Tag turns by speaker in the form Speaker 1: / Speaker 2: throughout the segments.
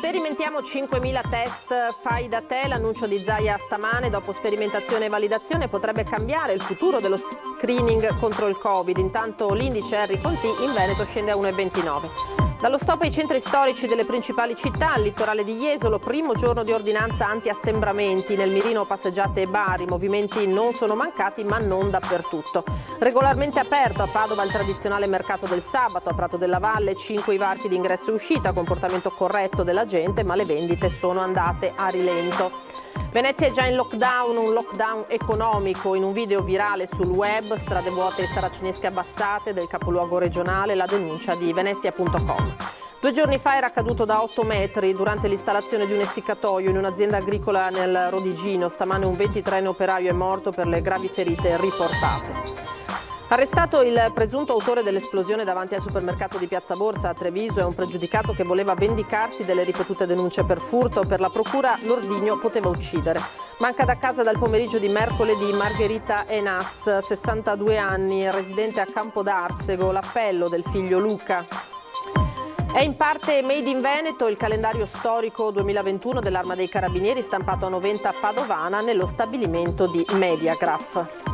Speaker 1: Sperimentiamo 5.000 test fai da te, l'annuncio di Zaia stamane. Dopo sperimentazione e validazione potrebbe cambiare il futuro dello screening contro il Covid. Intanto l'indice Henry Conti in Veneto scende a 1,29. Dallo stop ai centri storici delle principali città, al litorale di Jesolo, primo giorno di ordinanza anti-assembramenti. Nel mirino passeggiate e bar, i movimenti non sono mancati ma non dappertutto. Regolarmente aperto a Padova il tradizionale mercato del sabato, a Prato della Valle 5 i varchi di ingresso e uscita, comportamento corretto della gente, ma le vendite sono andate a rilento. Venezia è già in lockdown, un lockdown economico. In un video virale sul web, strade vuote e saracinesche abbassate del capoluogo regionale, la denuncia di Venezia.com. 2 giorni fa era caduto da 8 metri durante l'installazione di un essiccatoio in un'azienda agricola nel Rodigino. Stamane un 23enne operaio è morto per le gravi ferite riportate. Arrestato il presunto autore dell'esplosione davanti al supermercato di Piazza Borsa a Treviso, è un pregiudicato che voleva vendicarsi delle ripetute denunce per furto. Per la procura l'ordigno poteva uccidere. Manca da casa dal pomeriggio di mercoledì Margherita Enas, 62 anni, residente a Campodarsego, l'appello del figlio Luca. È in parte made in Veneto il calendario storico 2021 dell'Arma dei Carabinieri, stampato a Noventa Padovana nello stabilimento di Mediagraph.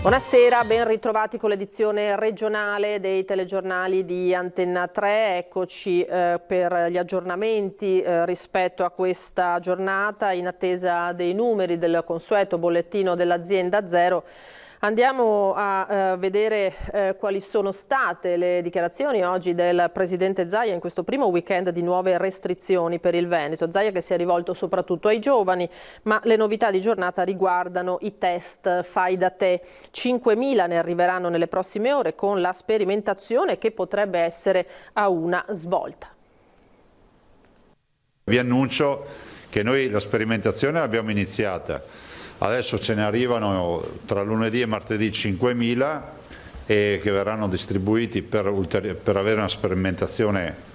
Speaker 1: Buonasera, ben ritrovati con l'edizione regionale dei telegiornali di Antenna 3. Eccoci per gli aggiornamenti rispetto a questa giornata, in attesa dei numeri del consueto bollettino dell'azienda Zero. Andiamo a vedere quali sono state le dichiarazioni oggi del presidente Zaia in questo primo weekend di nuove restrizioni per il Veneto. Zaia che si è rivolto soprattutto ai giovani, ma le novità di giornata riguardano i test fai da te. 5.000 ne arriveranno nelle prossime ore con la sperimentazione che potrebbe essere a una svolta.
Speaker 2: Vi annuncio che noi la sperimentazione l'abbiamo iniziata. Adesso ce ne arrivano tra lunedì e martedì 5.000 e che verranno distribuiti per avere una sperimentazione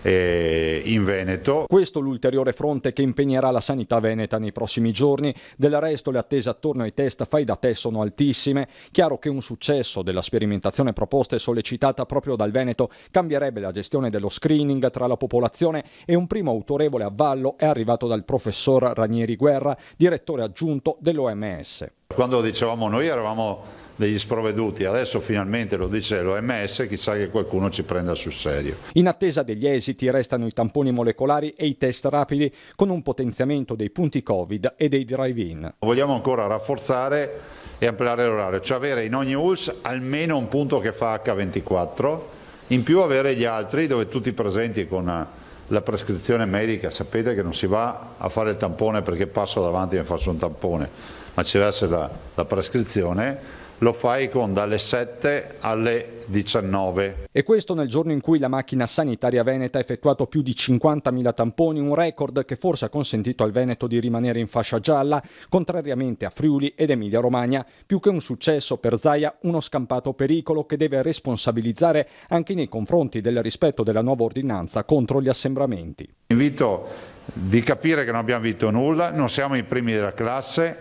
Speaker 2: in Veneto.
Speaker 3: Questo è l'ulteriore fronte che impegnerà la sanità veneta nei prossimi giorni. Del resto le attese attorno ai test fai da te sono altissime. Chiaro che un successo della sperimentazione proposta e sollecitata proprio dal Veneto cambierebbe la gestione dello screening tra la popolazione, e un primo autorevole avvallo è arrivato dal professor Ranieri Guerra, direttore aggiunto dell'OMS.
Speaker 2: Quando lo dicevamo noi eravamo degli sprovveduti, adesso finalmente lo dice l'OMS, chissà che qualcuno ci prenda sul serio.
Speaker 3: In attesa degli esiti restano i tamponi molecolari e i test rapidi, con un potenziamento dei punti Covid e dei drive-in.
Speaker 2: Vogliamo ancora rafforzare e ampliare l'orario, cioè avere in ogni ULSS almeno un punto che fa H24, in più avere gli altri dove tutti presenti con la prescrizione medica. Sapete che non si va a fare il tampone perché passo davanti e mi faccio un tampone, ma ci deve essere la prescrizione. Lo fai con dalle 7 alle 19.
Speaker 3: E questo nel giorno in cui la macchina sanitaria veneta ha effettuato più di 50.000 tamponi, un record che forse ha consentito al Veneto di rimanere in fascia gialla, contrariamente a Friuli ed Emilia Romagna. Più che un successo per Zaia, uno scampato pericolo che deve responsabilizzare anche nei confronti del rispetto della nuova ordinanza contro gli assembramenti.
Speaker 2: Invito di capire che non abbiamo vinto nulla, non siamo i primi della classe,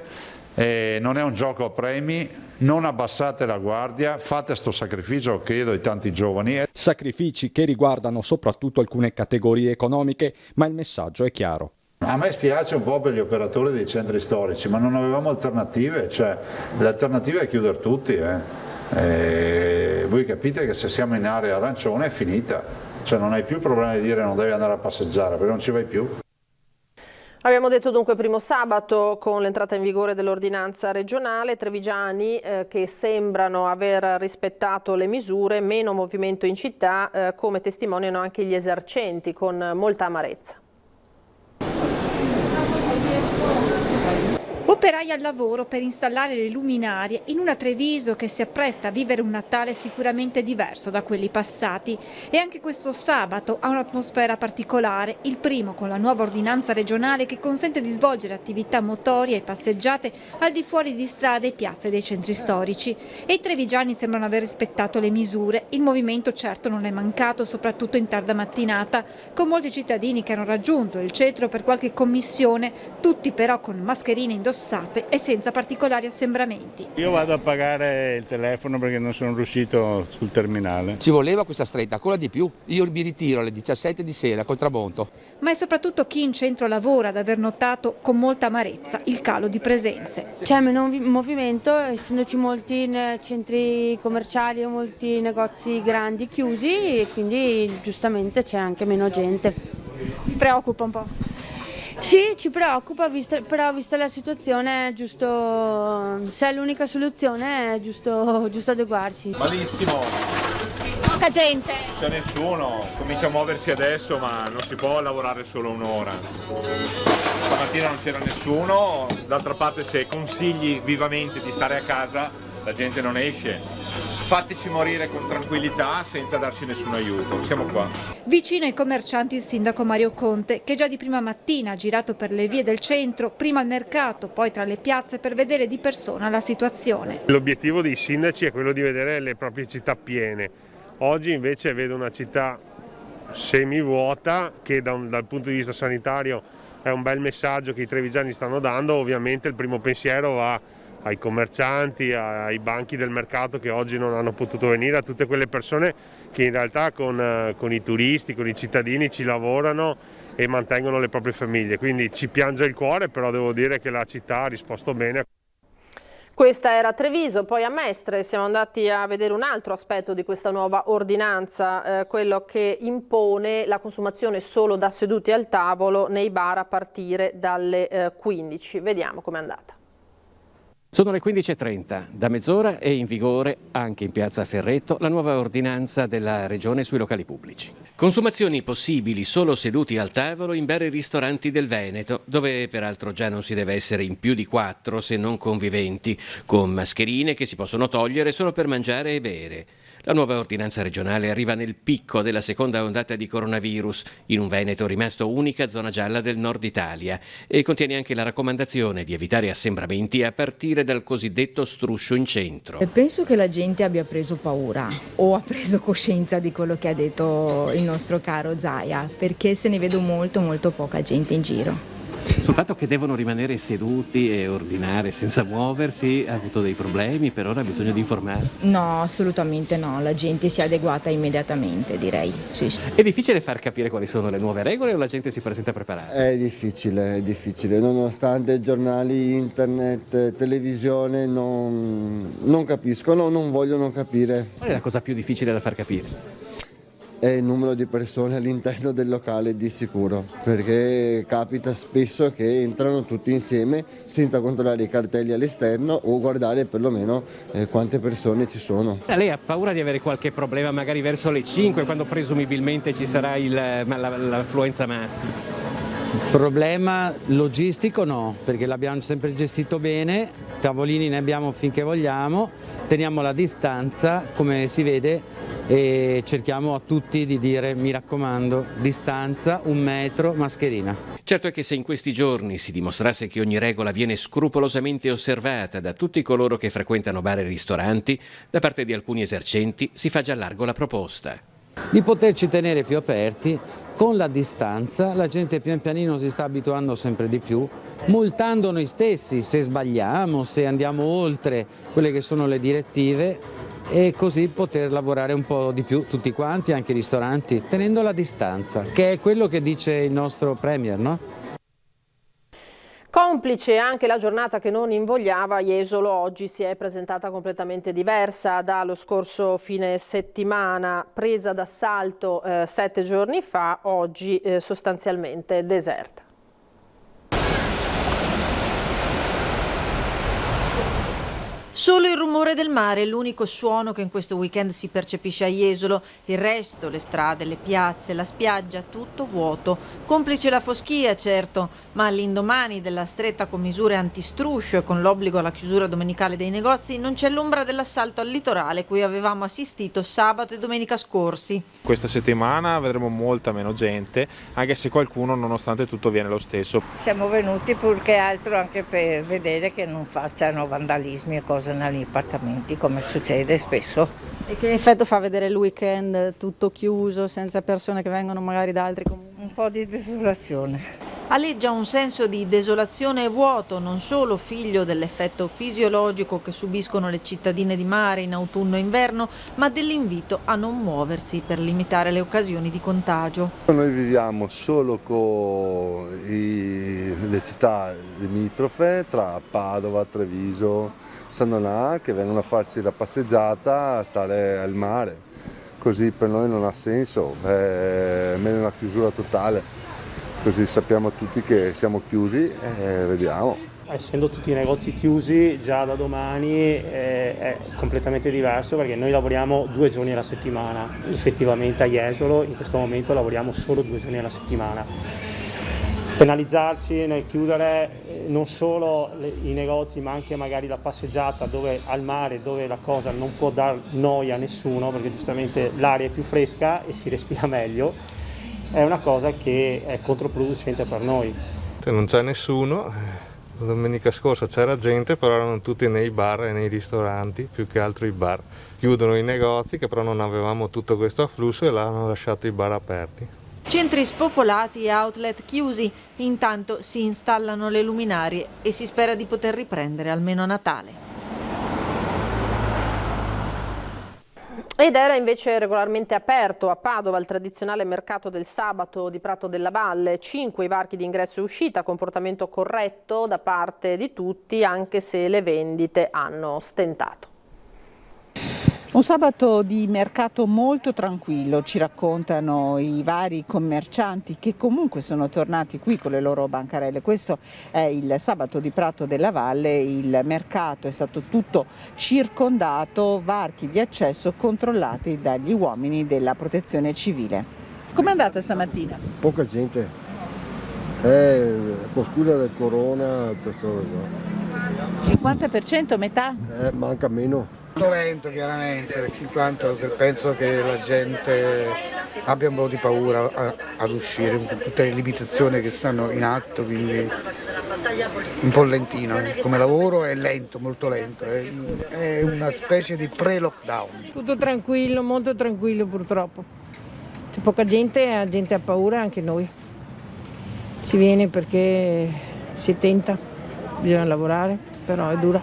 Speaker 2: non è un gioco a premi, non abbassate la guardia, fate sto sacrificio, chiedo ai tanti giovani.
Speaker 3: Sacrifici che riguardano soprattutto alcune categorie economiche, ma il messaggio è chiaro.
Speaker 2: A me spiace un po' per gli operatori dei centri storici, ma non avevamo alternative, cioè l'alternativa è chiudere tutti. Voi capite che se siamo in area arancione è finita, cioè non hai più problema di dire non devi andare a passeggiare perché non ci vai più.
Speaker 1: Abbiamo detto dunque primo sabato con l'entrata in vigore dell'ordinanza regionale, trevigiani che sembrano aver rispettato le misure, meno movimento in città, come testimoniano anche gli esercenti con molta amarezza.
Speaker 4: Operai al lavoro per installare le luminarie in una Treviso che si appresta a vivere un Natale sicuramente diverso da quelli passati. E anche questo sabato ha un'atmosfera particolare, il primo con la nuova ordinanza regionale che consente di svolgere attività motorie e passeggiate al di fuori di strade e piazze dei centri storici. E i trevigiani sembrano aver rispettato le misure. Il movimento certo non è mancato, soprattutto in tarda mattinata, con molti cittadini che hanno raggiunto il centro per qualche commissione, tutti però con mascherine indossate affossate e senza particolari assembramenti.
Speaker 5: Io vado a pagare il telefono perché non sono riuscito sul terminale.
Speaker 6: Ci voleva questa stretta, ancora di più. Io mi ritiro alle 17 di sera col tramonto.
Speaker 4: Ma è soprattutto chi in centro lavora ad aver notato con molta amarezza il calo di presenze.
Speaker 7: C'è meno movimento, essendoci molti centri commerciali o molti negozi grandi chiusi e quindi giustamente c'è anche meno gente.
Speaker 4: Mi preoccupa un po'?
Speaker 7: Sì, ci preoccupa, però vista la situazione è giusto, se è l'unica soluzione è giusto adeguarsi.
Speaker 8: Malissimo.
Speaker 4: Poca gente.
Speaker 8: C'è nessuno, comincia a muoversi adesso ma non si può lavorare solo un'ora. Stamattina non c'era nessuno, d'altra parte se consigli vivamente di stare a casa la gente non esce. Fateci morire con tranquillità senza darci nessun aiuto, siamo qua.
Speaker 4: Vicino ai commercianti il sindaco Mario Conte, che già di prima mattina ha girato per le vie del centro, prima al mercato, poi tra le piazze per vedere di persona la situazione.
Speaker 9: L'obiettivo dei sindaci è quello di vedere le proprie città piene. Oggi invece vedo una città semivuota che dal punto di vista sanitario è un bel messaggio che i trevigiani stanno dando. Ovviamente il primo pensiero va ai commercianti, ai banchi del mercato che oggi non hanno potuto venire, a tutte quelle persone che in realtà con i turisti, con i cittadini ci lavorano e mantengono le proprie famiglie. Quindi ci piange il cuore, però devo dire che la città ha risposto bene.
Speaker 1: Questa era Treviso, poi a Mestre siamo andati a vedere un altro aspetto di questa nuova ordinanza, quello che impone la consumazione solo da seduti al tavolo nei bar a partire dalle 15. Vediamo com'è andata.
Speaker 10: Sono le 15.30, da mezz'ora è in vigore anche in piazza Ferretto la nuova ordinanza della Regione sui locali pubblici. Consumazioni possibili solo seduti al tavolo in bar e ristoranti del Veneto, dove peraltro già non si deve essere in più di 4 se non conviventi, con mascherine che si possono togliere solo per mangiare e bere. La nuova ordinanza regionale arriva nel picco della seconda ondata di coronavirus, in un Veneto rimasto unica zona gialla del nord Italia, e contiene anche la raccomandazione di evitare assembramenti a partire dal cosiddetto struscio in centro.
Speaker 11: Penso che la gente abbia preso paura o ha preso coscienza di quello che ha detto il nostro caro Zaia, perché se ne vedo molto poca gente in giro.
Speaker 10: Sul fatto che devono rimanere seduti e ordinare senza muoversi, ha avuto dei problemi, per ora ha bisogno di informare?
Speaker 11: No, assolutamente no, la gente si è adeguata immediatamente, direi. Sì.
Speaker 10: È difficile far capire quali sono le nuove regole o la gente si presenta preparata?
Speaker 12: È difficile, nonostante giornali, internet, televisione non capiscono, non vogliono capire.
Speaker 10: Qual è la cosa più difficile da far capire?
Speaker 12: È il numero di persone all'interno del locale di sicuro, perché capita spesso che entrano tutti insieme senza controllare i cartelli all'esterno o guardare perlomeno quante persone ci sono.
Speaker 10: Lei ha paura di avere qualche problema magari verso le 5 quando presumibilmente ci sarà l'affluenza massima?
Speaker 13: Problema logistico no, perché l'abbiamo sempre gestito bene, tavolini ne abbiamo finché vogliamo, teniamo la distanza come si vede e cerchiamo a tutti di dire, mi raccomando, distanza, 1 metro, mascherina.
Speaker 10: Certo è che se in questi giorni si dimostrasse che ogni regola viene scrupolosamente osservata da tutti coloro che frequentano bar e ristoranti, da parte di alcuni esercenti si fa già largo la proposta.
Speaker 13: Di poterci tenere più aperti, con la distanza, la gente pian pianino si sta abituando sempre di più, multando noi stessi se sbagliamo, se andiamo oltre quelle che sono le direttive, e così poter lavorare un po' di più tutti quanti, anche i ristoranti, tenendo la distanza, che è quello che dice il nostro Premier, no?
Speaker 1: Complice anche la giornata che non invogliava, Jesolo oggi si è presentata completamente diversa dallo scorso fine settimana, presa d'assalto 7 giorni fa, oggi sostanzialmente deserta.
Speaker 14: Solo il rumore del mare è l'unico suono che in questo weekend si percepisce a Jesolo. Il resto, le strade, le piazze, la spiaggia, tutto vuoto. Complice la foschia, certo, ma all'indomani della stretta con misure antistruscio e con l'obbligo alla chiusura domenicale dei negozi non c'è l'ombra dell'assalto al litorale cui avevamo assistito sabato e domenica scorsi.
Speaker 15: Questa settimana vedremo molta meno gente, anche se qualcuno nonostante tutto viene lo stesso.
Speaker 16: Siamo venuti più che altro anche per vedere che non facciano vandalismi e cose negli appartamenti come succede spesso.
Speaker 14: E che effetto fa vedere il weekend tutto chiuso, senza persone che vengono magari da altri comuni?
Speaker 16: Un po' di desolazione.
Speaker 14: Aleggia un senso di desolazione e vuoto, non solo figlio dell'effetto fisiologico che subiscono le cittadine di mare in autunno e inverno, ma dell'invito a non muoversi per limitare le occasioni di contagio.
Speaker 17: Noi viviamo solo con le città limitrofe tra Padova, Treviso, Sannonà, che vengono a farsi la passeggiata, a stare al mare. Così per noi non ha senso, è meglio una chiusura totale. Così sappiamo tutti che siamo chiusi e vediamo.
Speaker 18: Essendo tutti i negozi chiusi, già da domani è completamente diverso perché noi lavoriamo 2 giorni alla settimana. Effettivamente a Jesolo in questo momento lavoriamo solo 2 giorni alla settimana. Penalizzarsi nel chiudere non solo i negozi ma anche magari la passeggiata dove, al mare, dove la cosa non può dar noia a nessuno perché giustamente l'aria è più fresca e si respira meglio, è una cosa che è controproducente per noi.
Speaker 19: Non c'è nessuno, la domenica scorsa c'era gente, però erano tutti nei bar e nei ristoranti, più che altro i bar. Chiudono i negozi, che però non avevamo tutto questo afflusso e l'hanno lasciato i bar aperti.
Speaker 14: Centri spopolati e outlet chiusi, intanto si installano le luminarie e si spera di poter riprendere almeno a Natale.
Speaker 1: Ed era invece regolarmente aperto a Padova il tradizionale mercato del sabato di Prato della Valle. 5 i varchi di ingresso e uscita, comportamento corretto da parte di tutti, anche se le vendite hanno stentato.
Speaker 20: Un sabato di mercato molto tranquillo, ci raccontano i vari commercianti che comunque sono tornati qui con le loro bancarelle. Questo è il sabato di Prato della Valle, il mercato è stato tutto circondato, varchi di accesso controllati dagli uomini della protezione civile. Com'è andata stamattina?
Speaker 21: Poca gente, con scusa del corona,
Speaker 20: 50%, metà?
Speaker 21: Manca meno.
Speaker 22: Molto lento chiaramente, in quanto penso che la gente abbia un po' di paura ad uscire con tutte le limitazioni che stanno in atto, quindi un po' lentino. Come lavoro è lento, molto lento, è una specie di pre-lockdown.
Speaker 23: Tutto tranquillo, molto tranquillo purtroppo. C'è poca gente, la gente ha paura, anche noi. Si viene perché si tenta, bisogna lavorare, però è dura,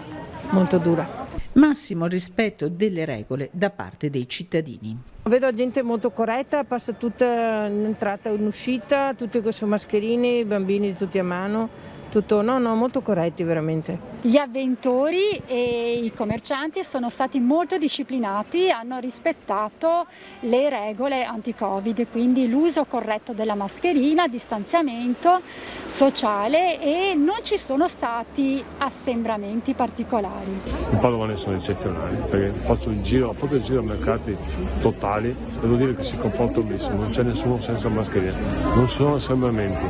Speaker 23: molto dura.
Speaker 20: Massimo rispetto delle regole da parte dei cittadini.
Speaker 23: Vedo gente molto corretta, passa tutta in entrata e in uscita, tutti con le mascherine, i bambini tutti a mano, tutto molto corretti veramente.
Speaker 24: Gli avventori e i commercianti sono stati molto disciplinati, hanno rispettato le regole anti-Covid, quindi l'uso corretto della mascherina, distanziamento sociale e non ci sono stati assembramenti particolari.
Speaker 25: In Padova ne sono eccezionali perché ho fatto il giro a mercati totali, devo dire che si comportano benissimo, non c'è nessuno senza mascherina, non sono assembramenti,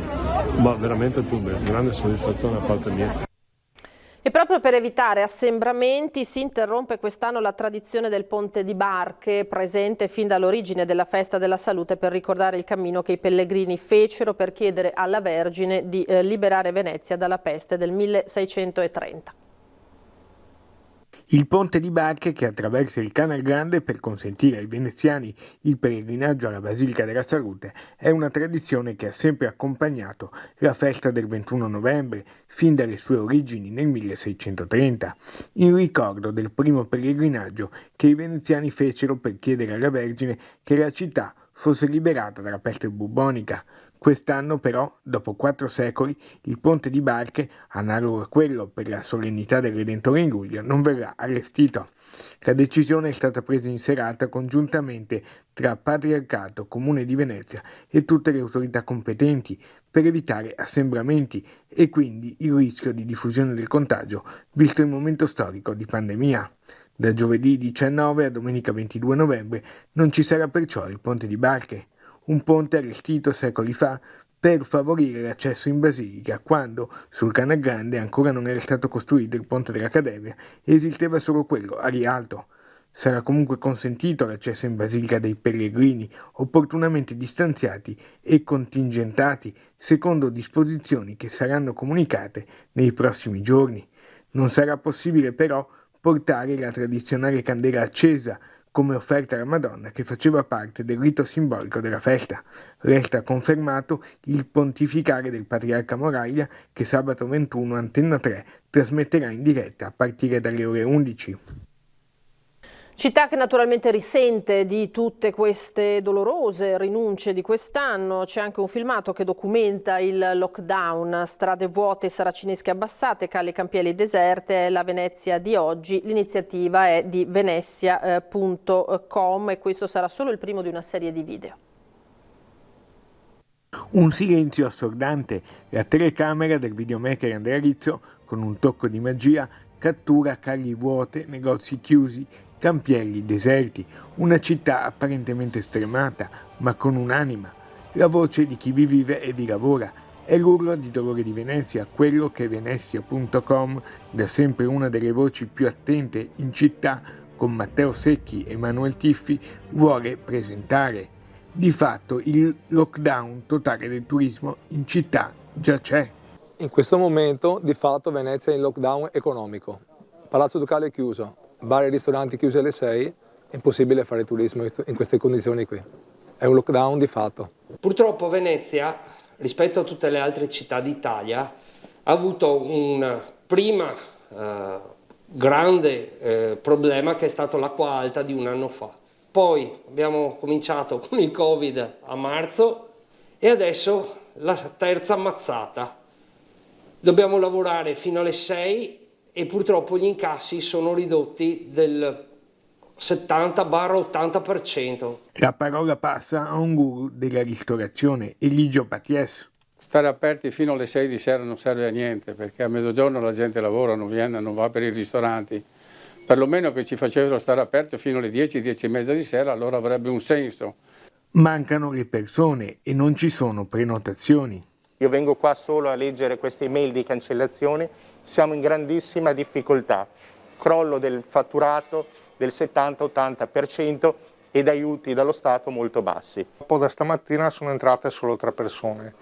Speaker 25: ma veramente tutto bene, grande soddisfazione da parte mia.
Speaker 1: E proprio per evitare assembramenti si interrompe quest'anno la tradizione del Ponte di Barche, presente fin dall'origine della Festa della Salute per ricordare il cammino che i pellegrini fecero per chiedere alla Vergine di liberare Venezia dalla peste del 1630.
Speaker 26: Il Ponte di Barche, che attraversa il Canal Grande per consentire ai veneziani il pellegrinaggio alla Basilica della Salute, è una tradizione che ha sempre accompagnato la festa del 21 novembre, fin dalle sue origini nel 1630, in ricordo del primo pellegrinaggio che i veneziani fecero per chiedere alla Vergine che la città fosse liberata dalla peste bubbonica. Quest'anno però, dopo 4 secoli, il Ponte di Barche, analogo a quello per la solennità del Redentore in luglio, non verrà allestito. La decisione è stata presa in serata congiuntamente tra Patriarcato, Comune di Venezia e tutte le autorità competenti per evitare assembramenti e quindi il rischio di diffusione del contagio, visto il momento storico di pandemia. Da giovedì 19 a domenica 22 novembre non ci sarà perciò il Ponte di Barche. Un ponte allestito secoli fa per favorire l'accesso in Basilica quando sul Canal Grande ancora non era stato costruito il ponte dell'Accademia e esisteva solo quello a Rialto. Sarà comunque consentito l'accesso in Basilica dei pellegrini opportunamente distanziati e contingentati secondo disposizioni che saranno comunicate nei prossimi giorni. Non sarà possibile però portare la tradizionale candela accesa come offerta alla Madonna che faceva parte del rito simbolico della festa. Resta confermato il pontificare del patriarca Moraglia che sabato 21 Antenna 3 trasmetterà in diretta a partire dalle ore 11.
Speaker 1: Città che naturalmente risente di tutte queste dolorose rinunce di quest'anno. C'è anche un filmato che documenta il lockdown, strade vuote, saracinesche abbassate, calle campieli deserte, è la Venezia di oggi. L'iniziativa è di venezia.com e questo sarà solo il primo di una serie di video.
Speaker 26: Un silenzio assordante, la telecamera del videomaker Andrea Rizzo, con un tocco di magia, cattura calle vuote, negozi chiusi, campielli deserti, una città apparentemente stremata, ma con un'anima. La voce di chi vi vive e vi lavora. È l'urlo di dolore di Venezia, quello che Venezia.com, da sempre una delle voci più attente in città, con Matteo Secchi e Manuel Tiffi, vuole presentare. Di fatto il lockdown totale del turismo in città già c'è.
Speaker 2: In questo momento di fatto Venezia è in lockdown economico. Palazzo Ducale è chiuso, bar e ristoranti chiusi alle 6, è impossibile fare turismo in queste condizioni qui. È un lockdown di fatto.
Speaker 3: Purtroppo Venezia, rispetto a tutte le altre città d'Italia, ha avuto un prima grande problema che è stato l'acqua alta di un anno fa. Poi abbiamo cominciato con il Covid a marzo e adesso la terza mazzata. Dobbiamo lavorare fino alle 6 e purtroppo gli incassi sono ridotti del 70-80%.
Speaker 26: La parola passa a un guru della ristorazione, Eligio Paties.
Speaker 5: Stare aperti fino alle 6 di sera non serve a niente, perché a mezzogiorno la gente lavora, non viene, non va per i ristoranti. Perlomeno che ci facessero stare aperti fino alle 10, 10 e mezza di sera, allora avrebbe un senso.
Speaker 26: Mancano le persone e non ci sono prenotazioni.
Speaker 6: Io vengo qua solo a leggere queste email di cancellazione, siamo in grandissima difficoltà, crollo del fatturato del 70-80% ed aiuti dallo Stato molto bassi.
Speaker 7: Da stamattina sono entrate solo 3 persone.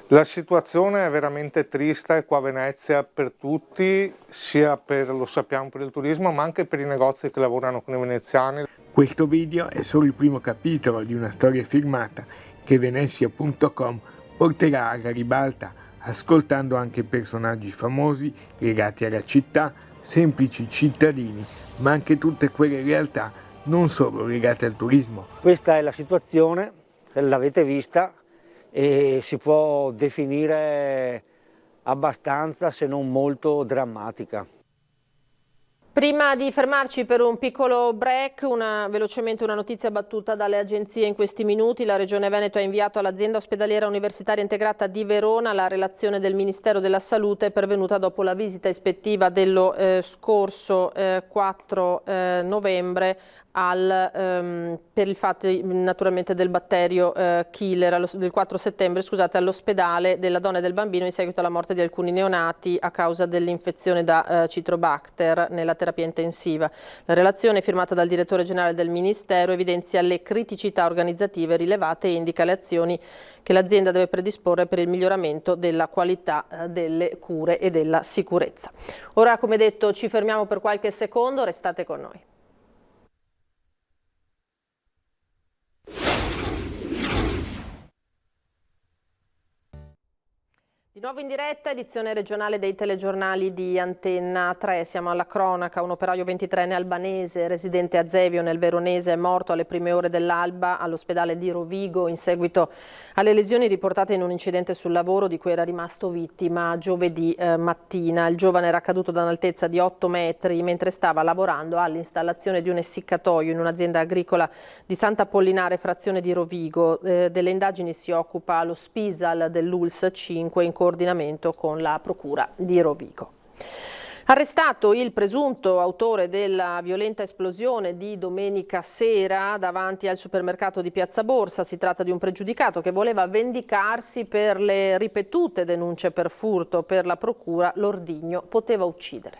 Speaker 7: La situazione è veramente triste qua a Venezia per tutti, sia per, lo sappiamo, per il turismo, ma anche per i negozi che lavorano con i veneziani.
Speaker 26: Questo video è solo il primo capitolo di una storia filmata che Venezia.com porterà alla ribalta, ascoltando anche personaggi famosi legati alla città, semplici cittadini, ma anche tutte quelle realtà non solo legate al turismo.
Speaker 8: Questa è la situazione, l'avete vista, e si può definire abbastanza, se non molto, drammatica.
Speaker 1: Prima di fermarci per un piccolo break, velocemente una notizia battuta dalle agenzie in questi minuti. La Regione Veneto ha inviato all'azienda ospedaliera universitaria integrata di Verona la relazione del Ministero della Salute pervenuta dopo la visita ispettiva dello scorso 4 novembre per il fatto naturalmente del batterio killer del 4 settembre all'ospedale della donna e del bambino in seguito alla morte di alcuni neonati a causa dell'infezione da Citrobacter nella terapia intensiva. La relazione firmata dal direttore generale del Ministero evidenzia le criticità organizzative rilevate e indica le azioni che l'azienda deve predisporre per il miglioramento della qualità delle cure e della sicurezza. Ora, come detto, ci fermiamo per qualche secondo, restate con noi. Di nuovo in diretta, edizione regionale dei telegiornali di Antenna 3. Siamo alla cronaca. Un operaio 23enne albanese, residente a Zevio nel Veronese, è morto alle prime ore dell'alba all'ospedale di Rovigo in seguito alle lesioni riportate in un incidente sul lavoro di cui era rimasto vittima giovedì mattina. Il giovane era caduto da un'altezza di 8 metri mentre stava lavorando all'installazione di un essiccatoio in un'azienda agricola di Sant'Apollinare, frazione di Rovigo. Delle indagini si occupa lo Spisal dell'ULS 5 in coordinamento con la Procura di Rovigo. Arrestato il presunto autore della violenta esplosione di domenica sera davanti al supermercato di Piazza Borsa. Si tratta di un pregiudicato che voleva vendicarsi per le ripetute denunce per furto. Per la Procura l'ordigno poteva uccidere.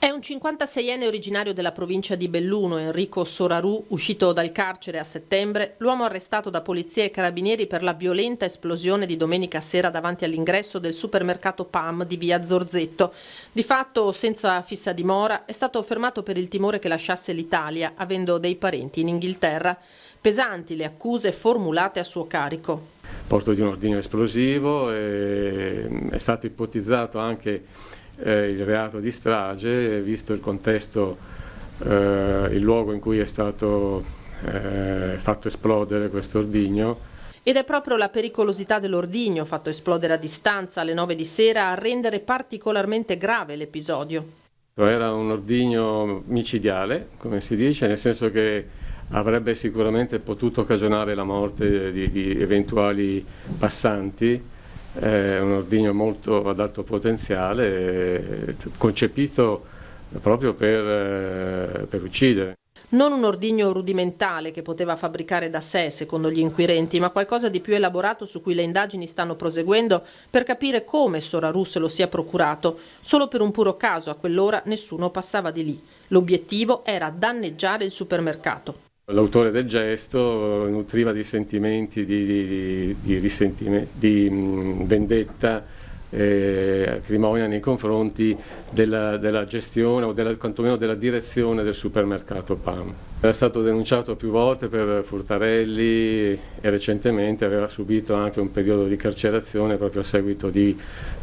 Speaker 1: È un 56enne originario della provincia di Belluno, Enrico Soraru, uscito dal carcere a settembre, l'uomo arrestato da polizia e carabinieri per la violenta esplosione di domenica sera davanti all'ingresso del supermercato PAM di via Zorzetto. Di fatto, senza fissa dimora, è stato fermato per il timore che lasciasse l'Italia, avendo dei parenti in Inghilterra. Pesanti le accuse formulate a suo carico.
Speaker 4: Porto di un ordigno esplosivo, è stato ipotizzato anche il reato di strage, visto il contesto, il luogo in cui è stato fatto esplodere questo ordigno.
Speaker 1: Ed è proprio la pericolosità dell'ordigno, fatto esplodere a distanza alle 9 di sera, a rendere particolarmente grave l'episodio.
Speaker 4: Era un ordigno micidiale, come si dice, nel senso che avrebbe sicuramente potuto cagionare la morte di eventuali passanti. È un ordigno molto ad alto potenziale, concepito proprio per uccidere.
Speaker 1: Non un ordigno rudimentale che poteva fabbricare da sé, secondo gli inquirenti, ma qualcosa di più elaborato su cui le indagini stanno proseguendo per capire come Soraru se lo sia procurato. Solo per un puro caso, a quell'ora nessuno passava di lì. L'obiettivo era danneggiare il supermercato.
Speaker 4: L'autore del gesto nutriva di sentimenti di vendetta, acrimonia nei confronti della gestione o quantomeno della direzione del supermercato PAM. Era stato denunciato più volte per furtarelli e recentemente aveva subito anche un periodo di carcerazione proprio a seguito di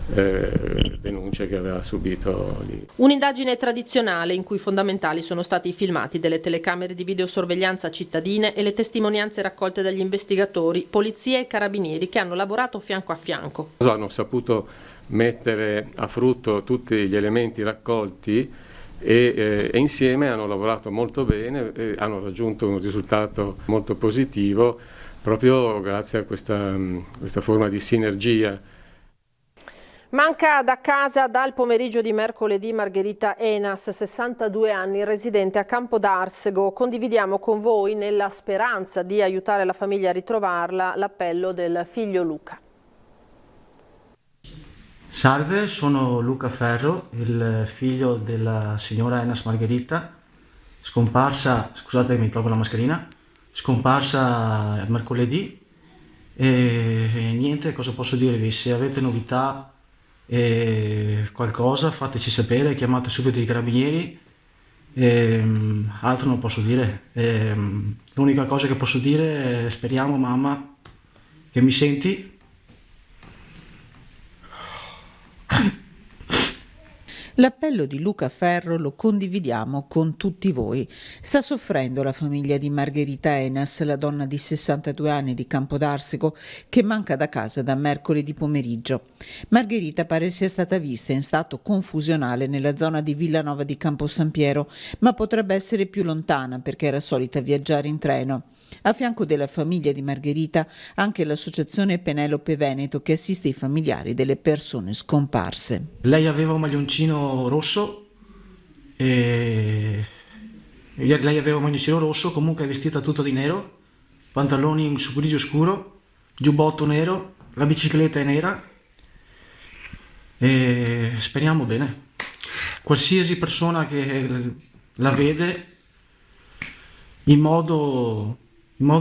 Speaker 4: denunce che aveva subito lì.
Speaker 1: Un'indagine tradizionale in cui fondamentali sono stati i filmati delle telecamere di videosorveglianza cittadine e le testimonianze raccolte dagli investigatori, polizia e carabinieri che hanno lavorato fianco a fianco.
Speaker 4: Hanno saputo mettere a frutto tutti gli elementi raccolti e insieme hanno lavorato molto bene e hanno raggiunto un risultato molto positivo proprio grazie a questa forma di sinergia.
Speaker 1: Manca da casa dal pomeriggio di mercoledì Margherita Enas, 62 anni, residente a Campodarsego. Condividiamo con voi, nella speranza di aiutare la famiglia a ritrovarla, l'appello del figlio Luca.
Speaker 9: Salve, sono Luca Ferro, il figlio della signora Enas Margherita, scomparsa, scusate mi tolgo la mascherina, scomparsa mercoledì e niente, cosa posso dirvi? Se avete novità qualcosa fateci sapere, chiamate subito i carabinieri, altro non posso dire. L'unica cosa che posso dire è speriamo, mamma, che mi senti.
Speaker 20: L'appello di Luca Ferro lo condividiamo con tutti voi. Sta soffrendo la famiglia di Margherita Enas, la donna di 62 anni di Campodarsego che manca da casa da mercoledì pomeriggio. Margherita pare sia stata vista in stato confusionale nella zona di Villanova di Campo San Piero, ma potrebbe essere più lontana perché era solita viaggiare in treno. A fianco della famiglia di Margherita anche l'associazione Penelope Veneto che assiste i familiari delle persone scomparse.
Speaker 9: Lei aveva un maglioncino rosso, comunque è vestita tutta di nero, pantaloni su grigio scuro, giubbotto nero, la bicicletta è nera e speriamo bene. Qualsiasi persona che la vede in modo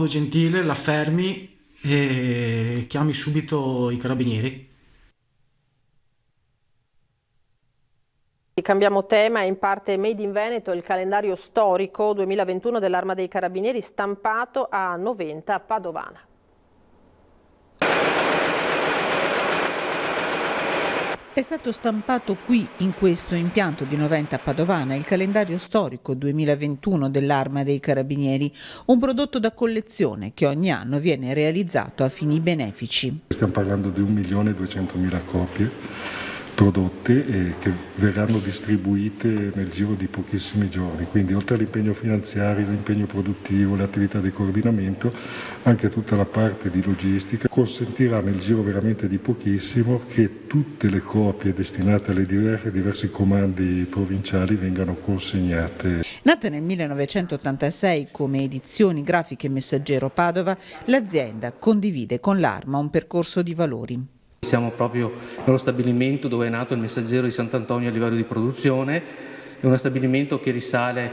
Speaker 9: gentile la fermi e chiami subito i carabinieri.
Speaker 1: Cambiamo tema, è in parte Made in Veneto il calendario storico 2021 dell'Arma dei Carabinieri stampato a Noventa, Padovana.
Speaker 20: È stato stampato qui, in questo impianto di Noventa Padovana, il calendario storico 2021 dell'Arma dei Carabinieri, un prodotto da collezione che ogni anno viene realizzato a fini benefici.
Speaker 10: Stiamo parlando di 1.200.000 copie prodotte e che verranno distribuite nel giro di pochissimi giorni, quindi oltre all'impegno finanziario, l'impegno produttivo, le attività di coordinamento, anche tutta la parte di logistica consentirà nel giro veramente di pochissimo che tutte le copie destinate alle diversi comandi provinciali vengano consegnate.
Speaker 20: Nata nel 1986 come Edizioni Grafiche Messaggero Padova, l'azienda condivide con l'Arma un percorso di valori.
Speaker 11: Siamo proprio nello stabilimento dove è nato il Messaggero di Sant'Antonio a livello di produzione è uno stabilimento che risale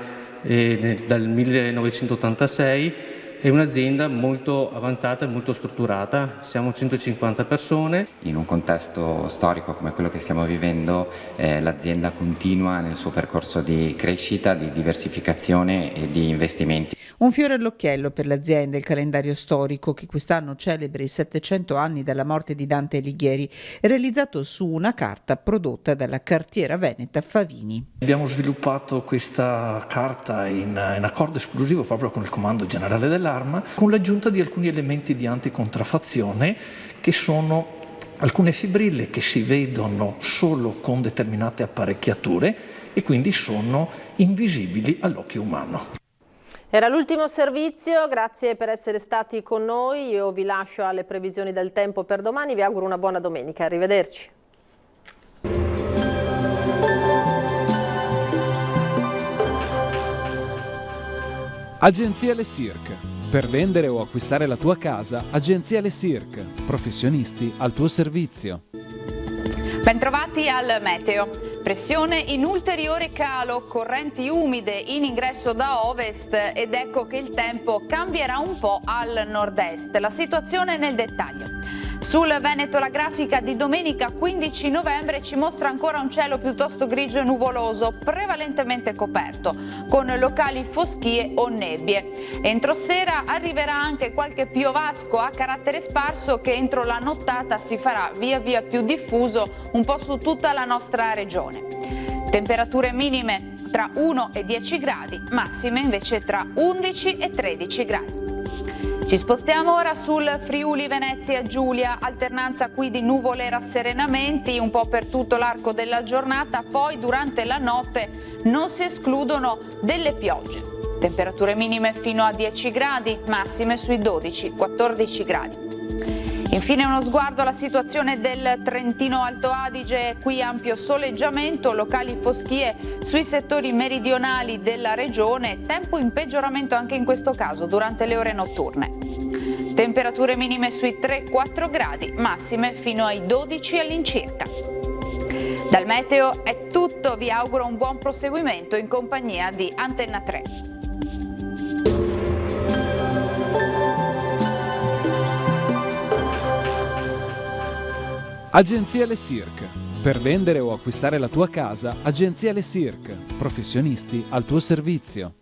Speaker 11: dal 1986, è un'azienda molto avanzata e molto strutturata, siamo 150 persone.
Speaker 12: In un contesto storico come quello che stiamo vivendo, l'azienda continua nel suo percorso di crescita, di diversificazione e di investimenti.
Speaker 20: Un fiore all'occhiello per l'azienda, il calendario storico che quest'anno celebra i 700 anni dalla morte di Dante Alighieri, realizzato su una carta prodotta dalla cartiera veneta Favini.
Speaker 13: Abbiamo sviluppato questa carta in accordo esclusivo proprio con il Comando Generale dell'Arma, con l'aggiunta di alcuni elementi di anticontraffazione che sono alcune fibrille che si vedono solo con determinate apparecchiature e quindi sono invisibili all'occhio umano.
Speaker 1: Era l'ultimo servizio, grazie per essere stati con noi, io vi lascio alle previsioni del tempo per domani, vi auguro una buona domenica, arrivederci.
Speaker 15: Agenzia Le Cirque. Per vendere o acquistare la tua casa, Agenzia Le Cirque. Professionisti al tuo servizio.
Speaker 16: Bentrovati al meteo. Pressione in ulteriore calo, correnti umide in ingresso da ovest ed ecco che il tempo cambierà un po' al nord-est. La situazione nel dettaglio. Sul Veneto la grafica di domenica 15 novembre ci mostra ancora un cielo piuttosto grigio e nuvoloso, prevalentemente coperto, con locali foschie o nebbie. Entro sera arriverà anche qualche piovasco a carattere sparso che entro la nottata si farà via via più diffuso un po' su tutta la nostra regione. Temperature minime tra 1 e 10 gradi, massime invece tra 11 e 13 gradi. Ci spostiamo ora sul Friuli Venezia Giulia, alternanza qui di nuvole e rasserenamenti un po' per tutto l'arco della giornata, poi durante la notte non si escludono delle piogge. Temperature minime fino a 10 gradi, massime sui 12-14 gradi. Infine uno sguardo alla situazione del Trentino Alto Adige, qui ampio soleggiamento, locali foschie sui settori meridionali della regione, tempo in peggioramento anche in questo caso durante le ore notturne. Temperature minime sui 3-4 gradi, massime fino ai 12 all'incirca. Dal meteo è tutto, vi auguro un buon proseguimento in compagnia di Antenna 3.
Speaker 15: Agenzia Le Cirque. Per vendere o acquistare la tua casa, Agenzia Le Cirque. Professionisti al tuo servizio.